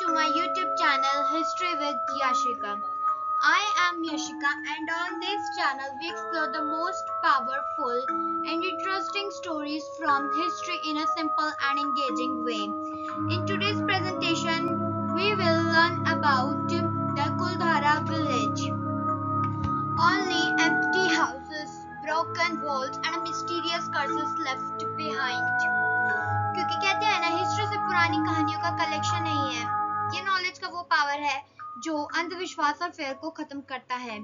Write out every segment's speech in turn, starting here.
to my YouTube channel History with Yashika. I am Yashika, and on this channel we explore the most powerful and interesting stories from history in a simple and engaging way. In today's presentation, we will learn about the Kuldhara village. Only empty houses, broken walls and mysterious curses left behind. क्योंकि कहते हैं ना, history से पुरानी कहानियों का collection नहीं है, ये नॉलेज का वो पावर है जो अंधविश्वास और फेयर को खत्म करता है।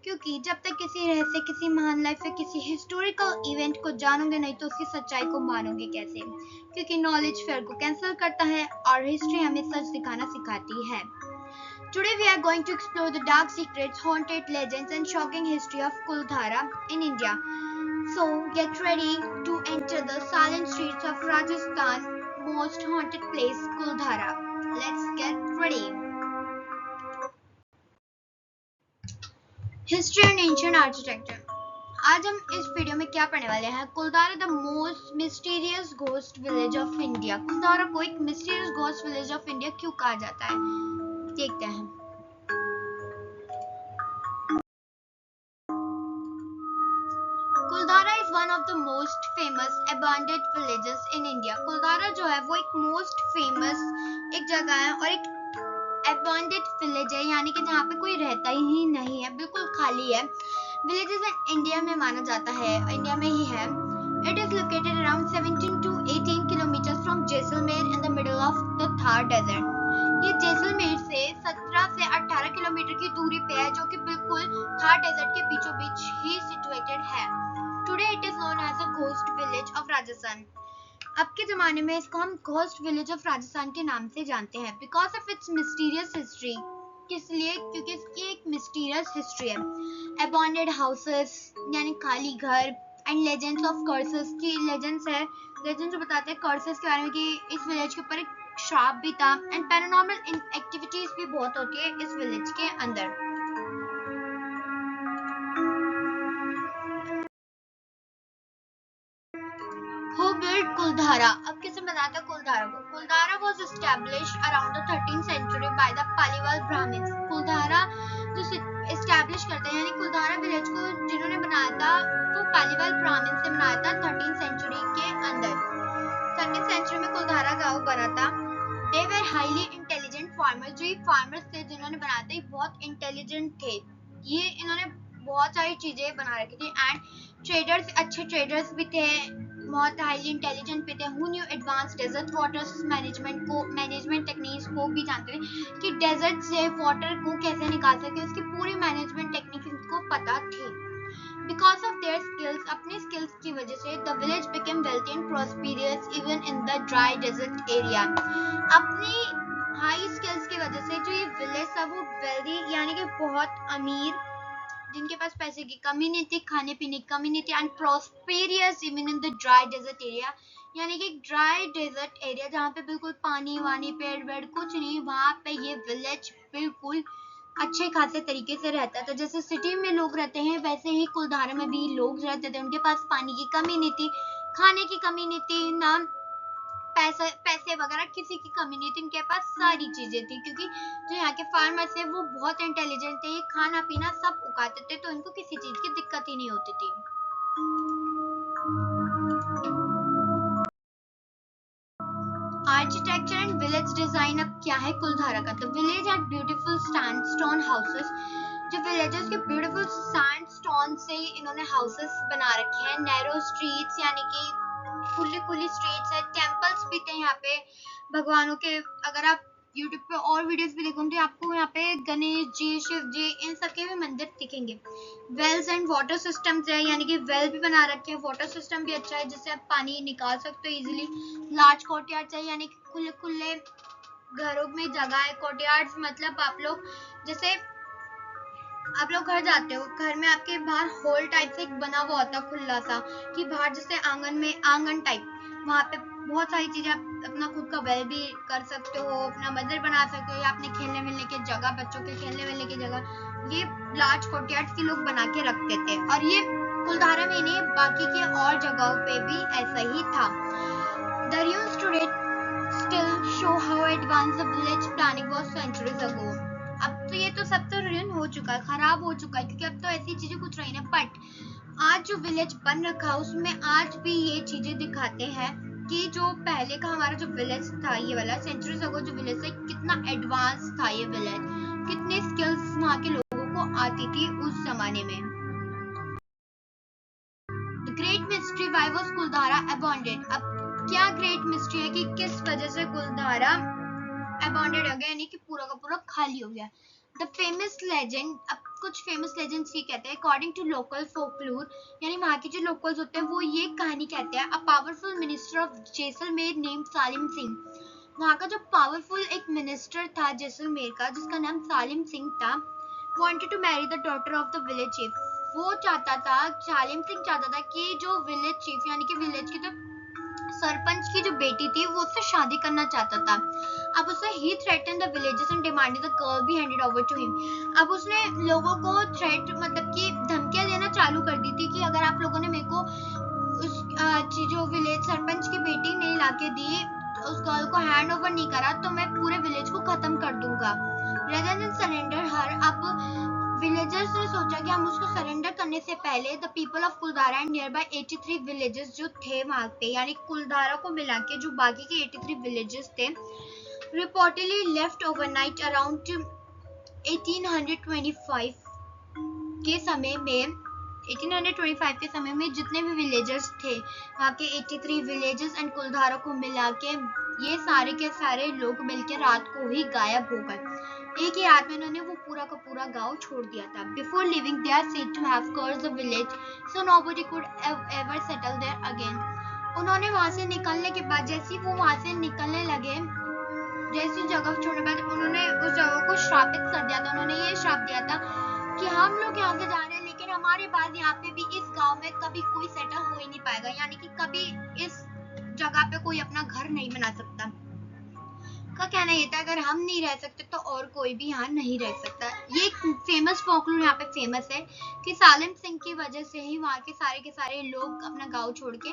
क्योंकि जब तक किसी रहस्य, किसी महान लाइफ या किसी हिस्टोरिकल इवेंट को जानोगे नहीं तो उसकी सच्चाई को मानोगे कैसे? क्योंकि नॉलेज फेयर को कैंसिल करता है और हिस्ट्री हमें सच दिखाना सिखाती है। Today we are going to explore the dark secrets, haunted legends and shocking history of Kuldhara in India. So get ready to enter the silent streets of Rajasthan most haunted place Kuldhara. Let's get ready. History and ancient architecture. आज हम इस video में क्या पढ़ने वाले हैं? Kuldhara the most mysterious ghost village of India. Kuldhara को एक mysterious ghost village of India क्यों कहा जाता है, देखते हैं। Kuldhara is one of the most famous abandoned villages in India. Kuldhara जो है वो एक मोस्ट फेमस एक जगह है और एक abandoned village है, यानी कि जहाँ पे कोई रहता ही नहीं है, बिल्कुल खाली है। विलेजेस इंडिया में माना जाता है, इंडिया में ही है। It is located around 17 to 18 kilometers from Jaisalmer in the middle of the Thar Desert. ये जैसलमेर से 17 से 18 किलोमीटर की दूरी पे है, जो कि बिल्कुल थार डेजर्ट के बीचों बीच ही सिचुएटेड है। Today it is known as a ghost village of Rajasthan. अब के जमाने में इसको हम घोस्ट विलेज ऑफ राजस्थान के नाम से जानते हैं, because of its mysterious history. किस लिए? क्योंकि इसकी एक मिस्टीरियस हिस्ट्री है। अबैंडन्ड हाउसेस यानी खाली घर एंड लेजेंड्स ऑफ कर्सेस की लेजेंड्स है, लेजेंड्स जो बताते हैं कर्सेस के बारे में कि इस विलेज के ऊपर एक श्राप भी था एंड पैरानॉर्मल एक्टिविटीज भी बहुत होती है इस विलेज के अंदर। Who built Kuldhara? अब किसे बनाता कुलधारा को? कुलधारा was established around the 13th century by the Paliwal Brahmins. कुलधारा जो establish करते हैं, यानी कुलधारा विलेज को जिन्होंने बनाया था वो पालीवाल ब्राह्मण से बनाया था 13th century के अंदर। 13th century में कुलधारा गांव बना था। They were highly intelligent farmers. जो ये farmers थे जिन्होंने बनाया था, ये बहुत intelligent थे। ये इन्होंने बहुत सारी चीजें बना रखी थी एंड ट्रेडर्स, अच्छे ट्रेडर्स भी थे, बहुत हाईली इंटेलिजेंट भी थे। Who knew advanced desert waters management techniques को भी जानते थे कि डेजर्ट से वाटर को कैसे निकाल सकते, उसकी पूरी मैनेजमेंट टेक्निक इनको पता थी। Because of their skills, अपने skills की वजह से the village became wealthy and prosperous even in the dry desert area. अपनी हाई स्किल्स की वजह से जो ये विलेज था वो वेल्दी यानी कि बहुत अमीर, जिनके पास पैसे की कमी नहीं थी, खाने पीने की कमी नहीं थी, and prosperous even in the dry desert area, यानी कि ड्राई डेजर्ट एरिया जहाँ पे बिल्कुल पानी वानी पेड़ वेड़ कुछ नहीं, वहाँ पे ये विलेज बिल्कुल अच्छे खासे तरीके से रहता था। जैसे सिटी में लोग रहते हैं वैसे ही कुलधारा में भी लोग रहते थे। उनके पास पानी की कमी नहीं थी, खाने की कमी नहीं थी, ना पैसे वगैरह किसी की कमी नहीं थी, इनके पास सारी चीजें थी। क्योंकि जो यहाँ के फार्मर्स है वो बहुत इंटेलिजेंट थे, ये खाना पीना सब उगाते थे, तो इनको किसी चीज की दिक्कत ही नहीं होती थी। आर्किटेक्चर एंड विलेज डिजाइन अब क्या है कुलधारा का? तो village had beautiful sandstone houses. जो विलेजेस के ब्यूटीफुल सैंडस्टोन से इन्होंने हाउसेस बना रखे हैं। नैरो स्ट्रीट्स यानी कि खुली स्ट्रीट्स है। टेंपल्स भी थे यहाँ पे भगवानों के। अगर आप यूट्यूब पे और वीडियोस भी देखोगे तो आपको यहाँ पे गणेश जी, शिव जी, इन सबके भी मंदिर दिखेंगे। वेल्स एंड वाटर सिस्टम्स है, यानी कि वेल भी बना रखे हैं, वाटर सिस्टम भी अच्छा है जिससे आप पानी निकाल सकते हो इजीली। लार्ज कोर्टयार्ड्स है, यानी कि खुले घरों में जगह है। कोर्टयार्ड्स मतलब आप लोग घर जाते हो, घर में आपके बाहर हॉल टाइप से एक बना हुआ होता है खुला सा, कि बाहर जैसे आंगन टाइप, वहाँ पे बहुत सारी चीजें आप अपना खुद का वेल भी कर सकते हो, अपना मंदिर बना सकते हो, या अपने खेलने मिलने की जगह, बच्चों के खेलने मिलने की जगह। ये लार्ज कोर्टयार्ड्स के लोग बना के रखते थे और ये कुलधारा में नहीं, बाकी के और जगहों पे भी ऐसा ही था। The ruins today still show how advanced the village planning was centuries ago. अब तो ये तो सब तो ruin हो चुका है, खराब हो चुका है, क्योंकि अब तो ऐसी चीजें कुछ रही नहीं, बट आज जो विलेज बन रखा है उसमें आज भी ये चीजें दिखाते हैं कि जो पहले का हमारा जो विलेज था, ये वाला सेंचुरीज अगो जो विलेज था, कितना एडवांस था ये विलेज, कितने स्किल्स वहाँ के लोगों को आती थी उस जमाने में. The great mystery why was Kuldhara abandoned. अब क्या ग्रेट मिस्ट्री है कि किस वजह से कुलधारा abandoned हो गया, यानी कि पूरा का पूरा खाली हो गया. The famous legend, अब कुछ फेमस लेजेंड्स ये कहते हैं, अकॉर्डिंग टू लोकल फोकलोर, यानी वहाँ के जो लोकल्स होते हैं वो ये कहानी कहते हैं, a powerful minister of Jaisalmer named Salim Singh. वहाँ का जो पावरफुल एक मिनिस्टर था जैसलमेर का, जिसका नाम सालिम सिंह था, wanted to marry the daughter of the village chief. वो चाहता था, सालिम सिंह चाहता था कि जो विलेज चीफ यानी कि विलेज की जो सरपंच की जो बेटी थी वो उससे शादी करना चाहता था. अब उसने ही threaten the villages and demanded the girl be handed over to him. अब उसने लोगों को थ्रेट मतलब कि धमकियां देना चालू कर दी थी कि अगर आप लोगों ने मेरे को उस जो विलेज सरपंच की बेटी नहीं लाके दी, उस गर्ल को हैंड ओवर नहीं करा, तो मैं पूरे विलेज को खत्म कर दूंगा. Rather than surrender her, अब विलेजर्स ने सोचा कि हम उसको सरेंडर करने से पहले the people of Kuldhara and near by 83 villages जो थे वहां पे, यानी कुलधारा को मिला के जो बाकी के 83 विलेजेस थे, रिपोर्टेडली लेफ्ट ओवरनाइट अराउंड 1825 के समय में. 1825 के समय में जितने भी विलेजर्स थे वहाँ के 83 विलेजेस एंड कुलधारा को मिला के ये सारे के सारे लोग मिलकर रात को ही गायब हो गए. एक ही रात में उन्होंने वो पूरा का पूरा गांव छोड़ दिया था. Before living they are said to have cursed the village so nobody could ever settle there again. उन्होंने वहां से निकलने के बाद, जैसे ही वो वहां से निकलने लगे, जैसी जगह छोड़ने के बाद उन्होंने उस जगह को श्रापित कर दिया था. उन्होंने ये श्राप दिया था कि हम लोग यहाँ से जा रहे हैं, लेकिन हमारे बाद यहाँ पे भी इस गांव में कभी कोई सेटल हो ही नहीं पाएगा, यानी कि कभी इस जगह पे कोई अपना घर नहीं बना सकता. का कहना ये था अगर हम नहीं रह सकते तो और कोई भी यहाँ नहीं रह सकता. ये एक फेमस फोकलोर यहाँ पे फेमस है कि सालिम सिंह की वजह से ही वहाँ के सारे लोग अपना गांव छोड़ के,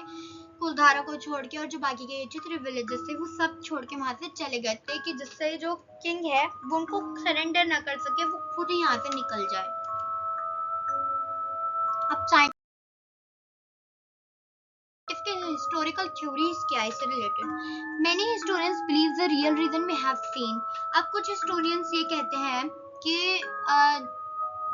कुलधारा को छोड़ के, और जो बाकी के 83 विलेजेस थे वो सब छोड़ के वहां से चले गए थे कि जिससे जो किंग है वो उनको सरेंडर ना कर सके, वो खुद ही यहाँ से निकल जाए. अब historical theories क्या है इससे related. Many historians believe the real reason we have seen. अब कुछ historians ये कहते हैं कि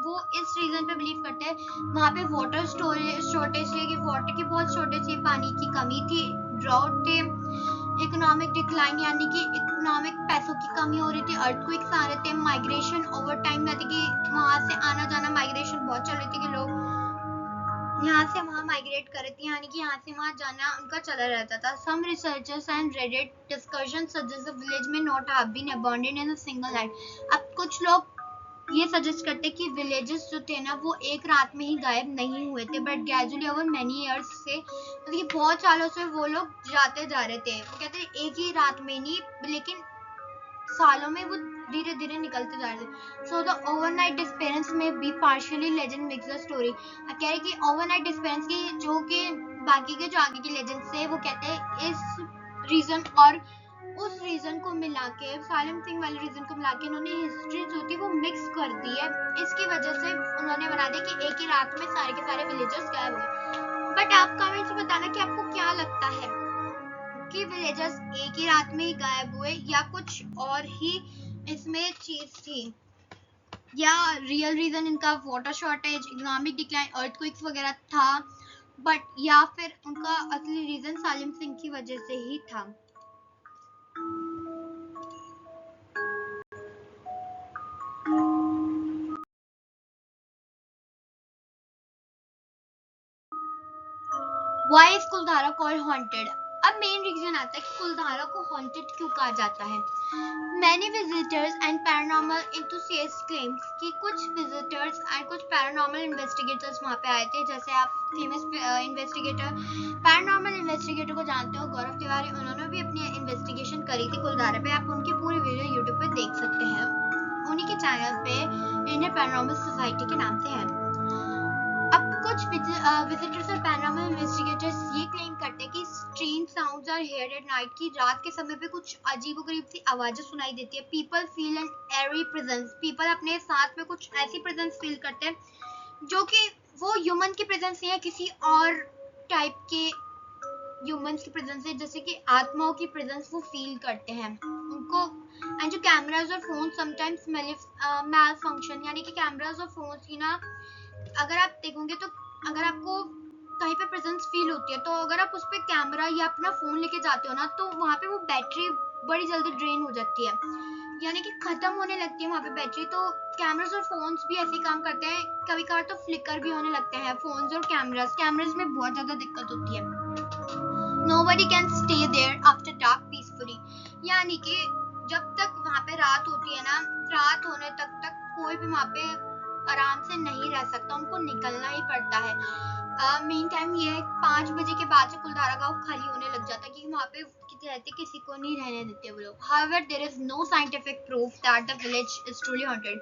वो इस रीजन पे बिलीव करते हैं, वहाँ पे वाटर शॉर्टेज थी, कि वाटर की बहुत शॉर्टेज थी, पानी की कमी थी, ड्राउट थे, इकोनॉमिक डिक्लाइन यानी कि इकोनॉमिक पैसों की कमी हो रही थी, अर्थक्वेक्स आ रहे थे, माइग्रेशन ओवर टाइम यानी कि वहाँ से आना जाना माइग्रेशन बहुत चल रही थी कि लोग यहाँ से वहाँ माइग्रेट कर रहे थे, यानी कि यहाँ से वहाँ जाना उनका चला रहता था. Some researchers and Reddit discussions suggest the village may not have been abandoned in a single night. अब कुछ लोग ये सजेस्ट करते कि विलेजेस जो थे ना वो एक रात में ही गायब नहीं हुए थे, but gradually over many years से, मतलब बहुत सालों से वो लोग जाते जा रहे थे. वो कहते हैं एक ही रात में नहीं, लेकिन सालों में वो धीरे धीरे निकलते जा रहे थे. So the overnight disappearance may be partially legend mix the story. कह रहे कि ओवरनाइट डिसअपीयरेंस की जो कि बाकी के जो आगे की लेजेंड्स थे वो कहते हैं इस रीजन और उस रीजन को मिला के, सालिम सिंह वाले रीजन को मिला के उन्होंने हिस्ट्री जो थी वो मिक्स कर दी है. इसकी वजह से उन्होंने बना दिया कि एक ही रात में सारे के सारे विलेजर्स गायब हुए. बट आप कमेंट्स में बताना कि आपको क्या लगता है कि विलेजर्स एक ही रात में ही गायब हुए या कुछ और ही इसमें चीज थी, या रियल रीजन इनका water shortage, economic decline, earthquakes वगैरह था, बट या फिर उनका असली रीजन सालिम सिंह की वजह से ही था. Why is Kuldhara called haunted? अब मेन रीजन आता है कि कुलधारा को हॉन्टेड क्यों कहा जाता है. Many visitors and paranormal enthusiasts claim कि कुछ visitors and कुछ paranormal investigators वहाँ पे आए थे. जैसे आप famous paranormal investigator को जानते हो, गौरव तिवारी, उन्होंने भी अपनी इन्वेस्टिगेशन करी थी कुलधारा पे. आप उनकी पूरी वीडियो यूट्यूब पे देख सकते हैं, उन्हीं के चैनल पे इंडियन पैरानॉर्मल सोसाइटी के नाम से है. अब कुछ विजिटर्स और पैरानॉर्मल इन्वेस्टिगेटर्स ये क्लेम करते हैं कि strange sounds are heard at night, की रात के समय पे कुछ अजीबोगरीब सी आवाजें सुनाई देती है। पीपल फील एन एरी प्रेजेंस, पीपल अपने साथ में कुछ ऐसी प्रेजेंस फील करते हैं जो कि वो ह्यूमन की प्रेजेंस नहीं है, किसी और टाइप के ह्यूमंस की प्रेजेंस है, जैसे कि आत्माओं की प्रेजेंस वो फील करते हैं उनको। एंड जो कैमराज और फोन समटाइम्स मैल फंक्शन, यानी कि कैमराज और फोन की ना अगर आप देखोगे तो अगर आपको कहीं पे प्रेजेंस फील होती है तो अगर आप उस पे कैमरा या अपना फोन लेके जाते हो ना तो वहाँ पे वो बैटरी बड़ी जल्दी ड्रेन हो जाती है, यानी कि खत्म होने लगती है वहाँ पे बैटरी। तो कैमरास और फोन्स भी ऐसे काम करते हैं, कभी कभार तो फ्लिकर भी होने लगते हैं फोन्स और कैमरास में बहुत ज्यादा दिक्कत होती है। Nobody can stay there after dark peacefully, यानी कि जब तक वहाँ पे रात होती है ना, रात होने तक कोई भी वहाँ पे आराम से नहीं रह सकता, उनको निकलना ही पड़ता है। मेन टाइम ये है 5 बजे के बाद से कुलधारा गांव खाली होने लग जाता है, क्योंकि वहाँ पे रहते किसी को नहीं रहने देते वो लोग। However, there is no scientific proof that the village is truly haunted.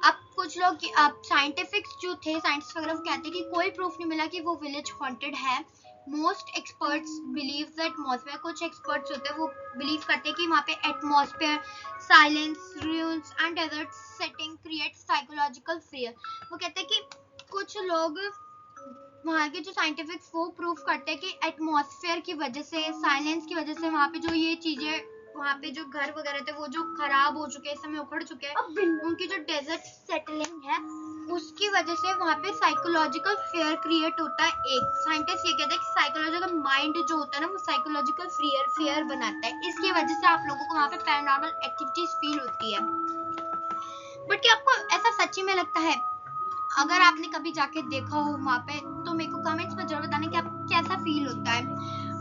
अब कुछ लोग अब साइंटिफिक्स जो थे, साइंटिस्ट वगैरह कहते हैं कि कोई प्रूफ नहीं मिला कि वो विलेज हॉन्टेड है। Most experts believe the atmosphere, कुछ एक्सपर्ट्स होते हैं वो बिलीव करते हैं कि वहाँ पे atmosphere, silence, rules and desert setting create psychological fear. वो कहते हैं कि कुछ लोग वहाँ के जो साइंटिफिक्स वो प्रूफ करते हैं कि एटमॉस्फेयर की वजह से, साइलेंस की वजह से वहाँ पे जो ये चीजें, वहाँ पे जो घर वगैरह थे वो जो खराब हो चुके हैं, इस समय उखड़ चुके हैं, उनकी जो डेजर्ट सेटलिंग है उसकी वजह से वहाँ पे साइकोलॉजिकल फियर क्रिएट होता है। एक साइंटिस्ट ये कहते हैं कि साइकोलॉजिकल माइंड जो होता है ना वो साइकोलॉजिकल फियर बनाता है, इसकी वजह से आप लोगों को वहाँ पे पैरानॉर्मल एक्टिविटीज फील होती है। बट क्या आपको ऐसा सच्ची में लगता है? अगर आपने कभी जाके देखा हो वहाँ पे तो मेरे को कमेंट्स में जरूर बताना कि आपको कैसा फील होता है।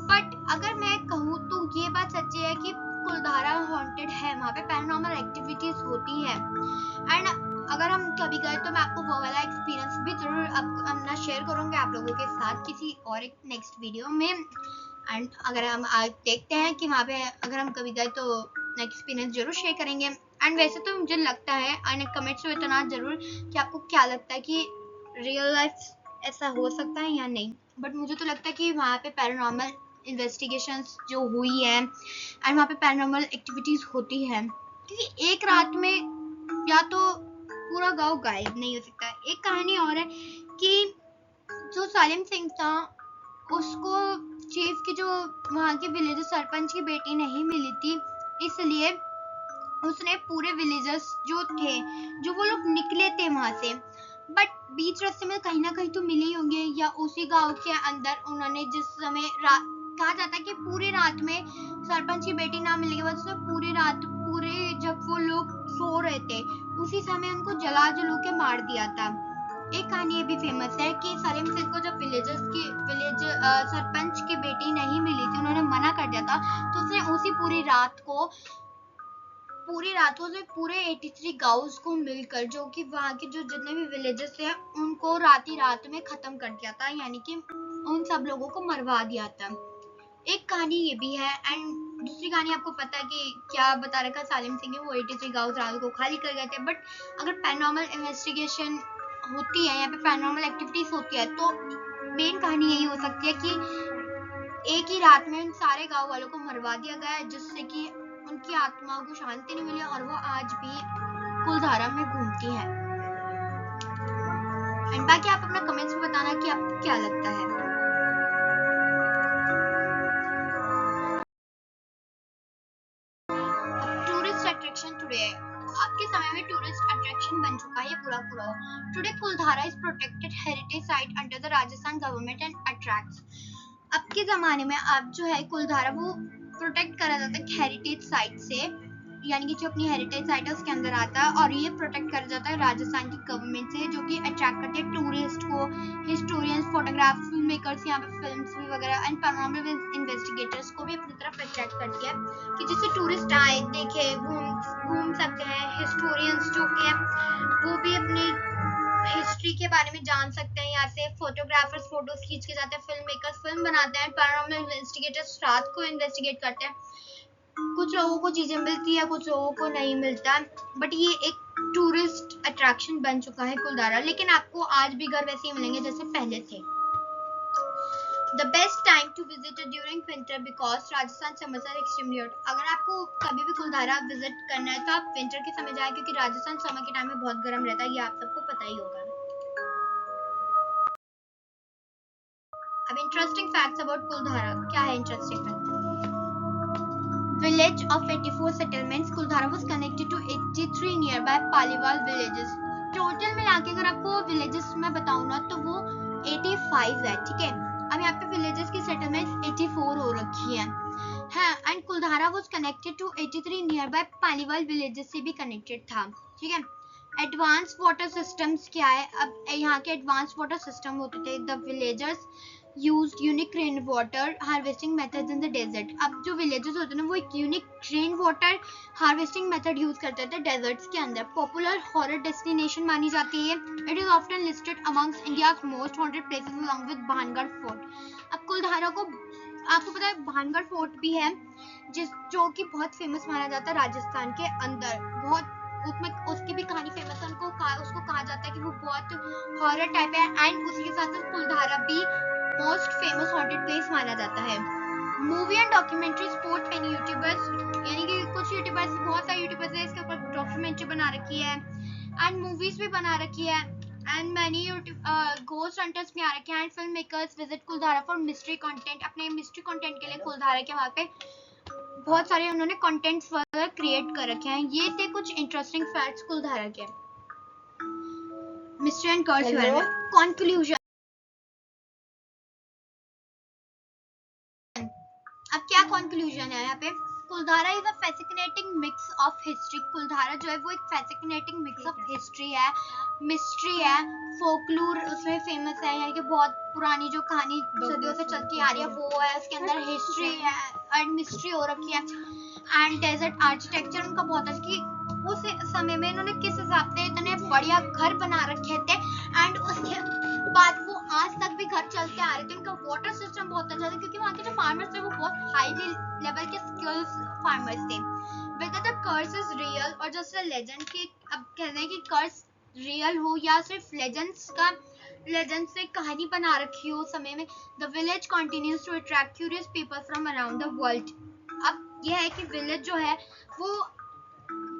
बट अगर मैं कहूँ तो ये बात सच्ची है कि कुलधारा हॉन्टेड है, वहाँ पे पैरानॉर्मल एक्टिविटीज होती है। एंड अगर हम कभी गए तो मैं आपको वो वाला एक्सपीरियंस भी जरूर अपना शेयर करूंगी आप लोगों के साथ किसी और एक नेक्स्ट वीडियो में। एंड अगर हम आज देखते हैं कि वहाँ पे अगर हम कभी गए तो एक्सपीरियंस जरूर शेयर करेंगे। एंड वैसे तो मुझे लगता है एंड कमेंट्स में इतना जरूर कि आपको क्या लगता है कि रियल लाइफ ऐसा हो सकता है या नहीं। बट मुझे तो लगता है कि वहाँ पे पैरानॉर्मल इन्वेस्टिगेशंस जो हुई है एंड वहाँ पे पैरानॉर्मल एक्टिविटीज होती है, क्योंकि एक रात में या तो पूरा गांव गायब नहीं हो सकता। एक कहानी और है कि जो सालिम सिंह था उसको चीफ की जो वहाँ के विलेज सरपंच की बेटी नहीं मिली थी, इसलिए उसने पूरे विलेजर्स जो थे, जो वो लोग निकले थे वहां से, बट बीच रास्ते में कहीं ना कहीं तो मिले ही होंगे, या उसी गांव के अंदर उन्होंने जिस समय कहा जाता है कि पूरी रात में सरपंच की बेटी ना मिलने के बाद उसने पूरी रात जब वो लोग सो रहे थे उसी समय उनको जला के मार दिया था। एक कहानी ये भी फेमस है कि सलीम सिंह को जब विलेज सरपंच की बेटी नहीं मिली थी, उन्होंने मना कर दिया था, तो उसने उसी पूरी रात को से पूरे 83 गांव्स को मिलकर, जो कि वहाँ के जो जितने भी विलेजेस थे उनको रात में खत्म कर दिया था, यानी कि उन सब लोगों को मरवा दिया था। एक कहानी ये भी है। एंड दूसरी कहानी आपको पता है कि क्या बता रखा सालिम सिंह वो 83 गांव रात को खाली कर गए थे। बट अगर पैरानॉर्मल इन्वेस्टिगेशन होती है या फिर पैरानॉर्मल एक्टिविटीज होती है तो मेन कहानी यही हो सकती है कि एक ही रात में उन सारे गांव वालों को मरवा दिया गया है, जिससे कि उनकी आत्माओं को शांति नहीं मिली और वो आज भी कुलधारा में घूमती है। एंड बाकी आप अपना कमेंट्स में बताना कि आपको क्या लगता है। टूरिस्ट अट्रैक्शन टुडे, आज के समय में टूरिस्ट अट्रैक्शन बन चुका है पूरा today Kuldhara is protected heritage site under the Rajasthan government and attracts. अब के जमाने में अब जो है कुलधारा वो प्रोटेक्ट करा जाता है हेरिटेज साइट से, यानी कि जो अपनी हेरिटेज साइट है उसके अंदर आता है और ये प्रोटेक्ट करा जाता है राजस्थान की गवर्नमेंट से, जो कि अट्रैक्ट करती है टूरिस्ट को, हिस्टोरियंस, फोटोग्राफ, फिल्म मेकर्स, यहाँ पे फिल्म्स भी वगैरह एंड पैरानॉर्मल इन्वेस्टिगेटर्स को भी अपनी तरफ अट्रैक्ट करती है कि जिससे टूरिस्ट आए, देखे, घूम सकते हैं। हिस्टोरियंस जो कि है वो भी अपनी हिस्ट्री के बारे में जान सकते हैं, यहाँ से फोटोग्राफर्स फोटोज खींच के जाते हैं, फिल्म मेकर्स फिल्म बनाते हैं, पैरानॉर्मल इन्वेस्टिगेटर्स रात को इन्वेस्टिगेट करते हैं। कुछ लोगों को चीजें मिलती है, कुछ लोगों को नहीं मिलता, बट ये एक टूरिस्ट अट्रैक्शन बन चुका है कुलधारा, लेकिन आपको आज भी घर वैसे ही मिलेंगे जैसे पहले थे। The best time to visit during winter because Rajasthan summers are extremely hot। अगर आपको कभी भी कुलधारा विजिट करना है तो आप विंटर के समय जाए, क्योंकि राजस्थान समर के टाइम में बहुत गर्म रहता है, ये आप सबको पता ही होगा। अब इंटरेस्टिंग फैक्ट्स अबाउट कुलधारा, क्या है interesting fact? Village of 84 settlements, Kuldhara was connected to 83 nearby Paliwal villages। Total मिला के अगर आपको विलेजेस में बताऊं ना तो वो 85 है, ठीक है। अब यहाँ पे विलेजेस की सेटलमेंट 84 हो रखी है, and Kuldhara was connected to 83 nearby Paliwal villages से भी कनेक्टेड था, ठीक है। एडवांस वाटर सिस्टम्स क्या है? अब यहाँ के एडवांस वाटर सिस्टम होते थे। The villagers used unique rain water harvesting methods in the desert. अब जो विलेजेस होते हैं ना वो एक unique rain water harvesting method use करते थे डेजर्ट्स के अंदर। पॉपुलर हॉरर डेस्टिनेशन मानी जाती है। It is often listed amongst India's most haunted places along with Bhangarh fort. अब कुलधारा को आपको पता है भानगढ़ फोर्ट भी है जो कि बहुत फेमस माना जाता है राजस्थान के अंदर। बहुत उसमें उसकी भी कहानी फेमस है। उसको कहा जाता है कि वो बहुत हॉरर टाइप है, एंड उसी के साथ कुलधारा भी मोस्ट फेमस हॉन्टेड प्लेस माना जाता है। Movie and documentary sport and YouTubers, यानी कि कुछ यूट्यूबर्स, बहुत सारे यूट्यूबर्स हैं इसके ऊपर डॉक्यूमेंट्री बना रखी है एंड मूवीज भी बना रखी है, एंड मैनी घोस्ट हंटर्स भी आ रखे हैं, and film makers visit Kuldhara for mystery content. अपने मिस्ट्री कंटेंट के लिए कुलधारा के वहाँ पे बहुत सारे उन्होंने कंटेंट्स वगैरह क्रिएट कर रखे हैं। ये थे कुछ इंटरेस्टिंग फैक्ट्स कुलधारा के। मिस्ट्री एंड कर्स के बारे में। कंक्लूजन, अब क्या कंक्लूजन है यहाँ पे? Kuldhara is a fascinating mix of history. Kuldhara जो है वो एक फैसिनेटिंग मिक्स ऑफ हिस्ट्री है, मिस्ट्री है, फोकलोर उसमें फेमस है, यानी कि बहुत पुरानी जो कहानी सदियों से चलती आ रही है वो है, उसके अंदर हिस्ट्री है एंड मिस्ट्री हो रखी है, एंड डेजर्ट आर्किटेक्चर उनका बहुत है कि उस समय में इन्होंने किस हिसाब से इतने बढ़िया घर बना रखे थे, एंड उसके बाद वो आज तक भी घर चलते आ रहे थे। उनका वाटर सिस्टम बहुत अच्छा था, क्योंकि वहाँ के जो फार्मर्स थे वो बहुत हाई लेवल के स्किल्स फार्मर्स थे। whether the curse is real or just a legend, कि अब कहते हैं कि कर्स रियल हो या सिर्फ लेजेंड से कहानी बना रखी हो उस समय में। The village continues to attract curious people from around the world. अब यह है कि विलेज जो है वो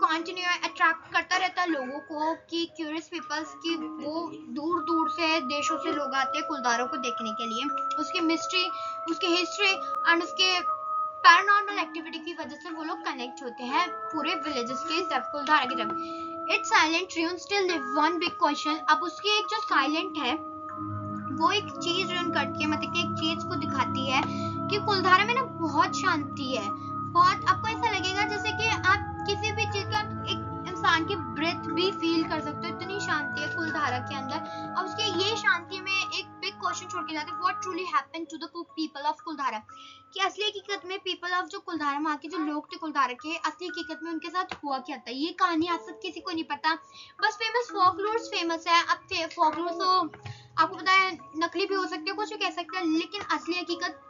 कंटिन्यू अट्रैक्ट करता रहता है लोगों को, कि क्यूरियस पीपल्स की वो दूर दूर से देशों से लोग आते हैं कुलधारा को देखने के लिए। उसकी मिस्ट्री, उसकी हिस्ट्री एंड उसके पैरानॉर्मल एक्टिविटी की वजह से वो लोग कनेक्ट होते हैं पूरे विलेजेस के तरफ, कुलधारा की तरफ। It's silent tune still live one big question. अब उसकी एक जो साइलेंट है वो एक चीज रन करती है, मतलब कि एक चीज को दिखाती है कि कुलधारा में ना बहुत शांति है। बहुत आपको ऐसा लगेगा जैसे कि आप किसी भी चीज का एक इंसान की ब्रेथ भी फील कर सकते हो, इतनी शांति है कुलधारा के अंदर। अब उसके ये शांति में एक बिग क्वेश्चन छोड़ के जाते हैं, what truly happened to the people of Kuldhara, कि असली हकीकत में पीपल ऑफ जो कुलधारा वहाँ के जो लोग थे कुलधारा के, असली हकीकत में उनके साथ हुआ क्या था। ये कहानी आज तक किसी को नहीं पता, बस फेमस फोकलोर्स फेमस है। अब फोकलोर्स तो आपको पता है नकली भी हो सकते हैं, कुछ भी कह सकते हैं, लेकिन असली हकीकत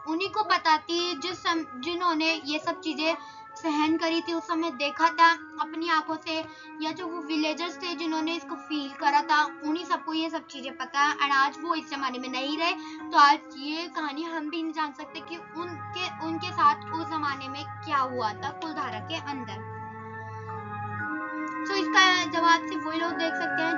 उन्हीं को पता थी जिन्होंने ये सब चीजें सहन करी थी, उस समय देखा था अपनी आंखों से, या जो वो विलेजर्स थे जिन्होंने इसको फील करा था, उन्हीं सबको ये सब चीजें पता है। और आज वो इस जमाने में नहीं रहे, तो आज ये कहानी हम भी नहीं जान सकते कि उनके साथ उस जमाने में क्या हुआ था कुलधारा के अंदर। तो इसका जवाब सिर्फ वही लोग देख सकते हैं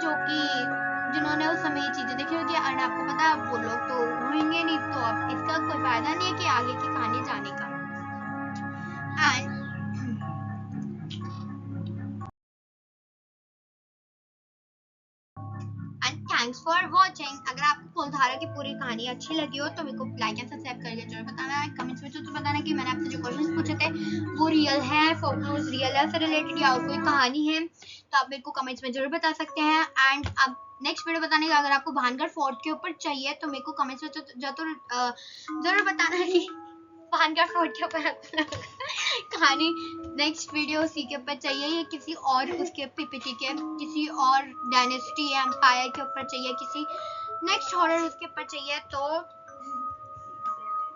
जिन्होंने उस समय ये चीजें देखी होगी, और आपको पता है वो लोग तो होंगे नहीं, तो अब इसका कोई फायदा नहीं है कि आगे की कहानी जाने का। And thanks for watching. अगर आपको कुलधारा की पूरी कहानी अच्छी लगी हो तो मेरे को लाइक एंड सब्सक्राइब करके जरूर बताना है। कमेंट्स में तो बताना कि मैंने आपसे जो क्वेश्चंस पूछे थे वो रियल है, फोकलोर्स रियल है से रिलेटेड या और कोई कहानी है, तो आप मेरे को कमेंट्स में जरूर बता सकते हैं। एंड अब नेक्स्ट वीडियो बताने का अगर आपको भानगढ़ फोर्ट के ऊपर चाहिए तो मेरे को कमेंट्स में जरूर बताना है कि भानगढ़ फोर्ट के ऊपर कहानी नेक्स्ट वीडियो उसी के ऊपर चाहिए, या किसी और उसके पीपीटी के किसी और डायनेस्टी एम्पायर के ऊपर चाहिए, किसी नेक्स्ट हॉरर उसके ऊपर चाहिए। तो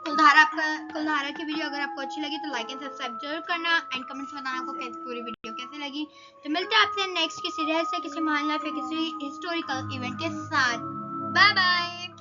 कुलधारा की वीडियो अगर आपको अच्छी लगी तो लाइक एंड सब्सक्राइब जरूर करना, एंड कमेंट्स में बताना आपको पूरी वीडियो कैसे लगी। लगी। तो मिलते हैं आपसे नेक्स्ट किसी रहस्य, किसी महान लाइफ या किसी हिस्टोरिकल इवेंट के साथ। Bye bye.